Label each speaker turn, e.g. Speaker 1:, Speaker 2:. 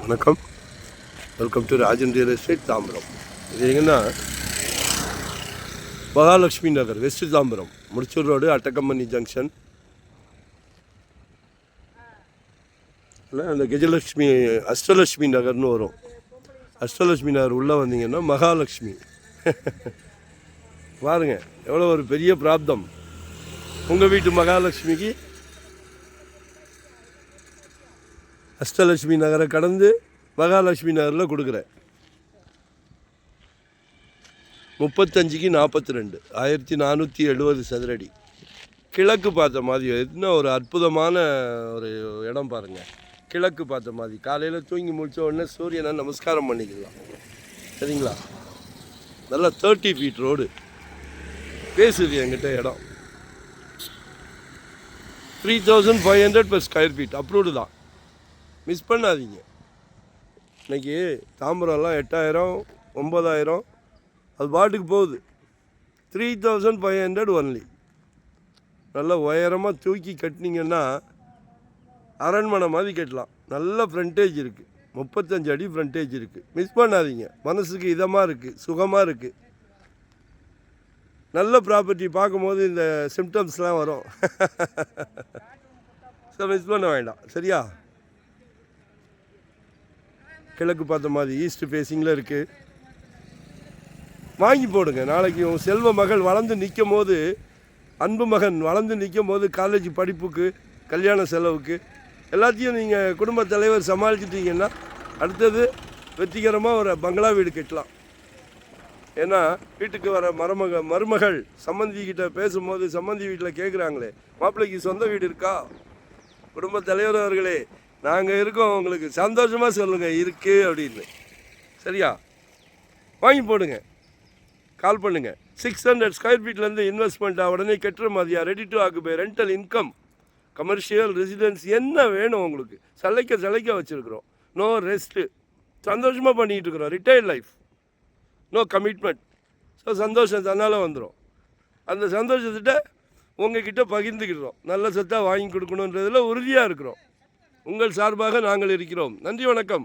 Speaker 1: வணக்கம், welcome to Rajan real estate Tambaram. இது எங்கன்னா மகாலட்சுமி நகர், வெஸ்ட் தாம்பரம், முடிச்சூர் ரோடு, அட்டக்கம்பனி ஜங்ஷன். அந்த கஜலட்சுமி அஷ்டலட்சுமி நகர்னு வரும். அஷ்டலட்சுமி நகர் உள்ளே வந்தீங்கன்னா மகாலட்சுமி பாருங்க, எவ்வளோ ஒரு பெரிய பிராப்தம். உங்கள் வீட்டு மகாலட்சுமிக்கு அஷ்டலட்சுமி நகரை கடந்து மகாலட்சுமி நகரில் கொடுக்குறேன். 35க்கு 42, 1470 சதுரடி. கிழக்கு பார்த்த மாதிரி என்ன ஒரு அற்புதமான ஒரு இடம் பாருங்கள். கிழக்கு பார்த்த மாதிரி காலையில் தூங்கி முடித்த உடனே சூரியனை நமஸ்காரம் பண்ணிக்கலாம். சரிங்களா? நல்லா 30 ஃபீட் ரோடு பேசுது என்கிட்ட. இடம் 3500 per ஸ்கொயர் ஃபீட் அப்ரூவ்டு தான். மிஸ் பண்ணாதீங்க. இன்றைக்கி தாம்பரம்லாம் 8000 9000 அது பாட்டுக்கு போகுது. 3500 ஒன்லி. நல்லா உயரமாக தூக்கி கட்டினீங்கன்னா அரண்மனை மாதிரி கட்டலாம். நல்ல ஃப்ரண்டேஜ் இருக்குது, 35 அடி ஃப்ரண்டேஜ் இருக்குது. மிஸ் பண்ணாதீங்க. மனசுக்கு இதமாக இருக்குது, சுகமாக இருக்குது. நல்ல ப்ராப்பர்ட்டி பார்க்கும்போது இந்த சிம்டம்ஸ்லாம் வரும். ஸோ மிஸ் பண்ண வேண்டாம். சரியா? கிழக்கு பார்த்த மாதிரி ஈஸ்ட் ஃபேஸிங்கில் இருக்குது. வாங்கி போடுங்க. நாளைக்கு உன் செல்வ மகள் வளர்ந்து நிற்கும் போது, அன்பு மகன் வளர்ந்து நிற்கும் போது, காலேஜ் படிப்புக்கு, கல்யாண செலவுக்கு எல்லாத்தையும் நீங்கள் குடும்ப தலைவர் சமாளிச்சிட்டிங்கன்னா அடுத்தது வெற்றிகரமாக ஒரு பங்களா வீடு கட்டலாம். ஏன்னா வீட்டுக்கு வர மருமகள் சம்மந்திக்கிட்ட பேசும்போது சம்மந்தி வீட்டில் கேட்குறாங்களே, மாப்பிள்ளைக்கு சொந்த வீடு இருக்கா? குடும்ப தலைவர் அவர்களே, நாங்கள் இருக்கோம், உங்களுக்கு சந்தோஷமாக சொல்லுங்கள் இருக்குது அப்படின்னு. சரியா? வாங்கி போடுங்க. கால் பண்ணுங்கள். 600 ஸ்கொயர் ஃபீட்லேருந்து இன்வெஸ்ட்மெண்ட்டாக உடனே கட்டுற மாதிரியா, ready to occupy, rental income, commercial, residence என்ன வேணும் உங்களுக்கு, சளைக்க வச்சுருக்குறோம். நோ ரெஸ்ட்டு, சந்தோஷமாக பண்ணிகிட்டு இருக்கிறோம். Retired life, no commitment. So சந்தோஷம் தன்னால் வந்துடும். அந்த சந்தோஷத்திட்ட உங்ககிட்ட பகிர்ந்துக்கிடுறோம். நல்ல சத்தாக வாங்கி கொடுக்கணுன்றதில் உறுதியாக இருக்கிறோம். உங்கள் சார்பாக நாங்கள் இருக்கிறோம். நன்றி, வணக்கம்.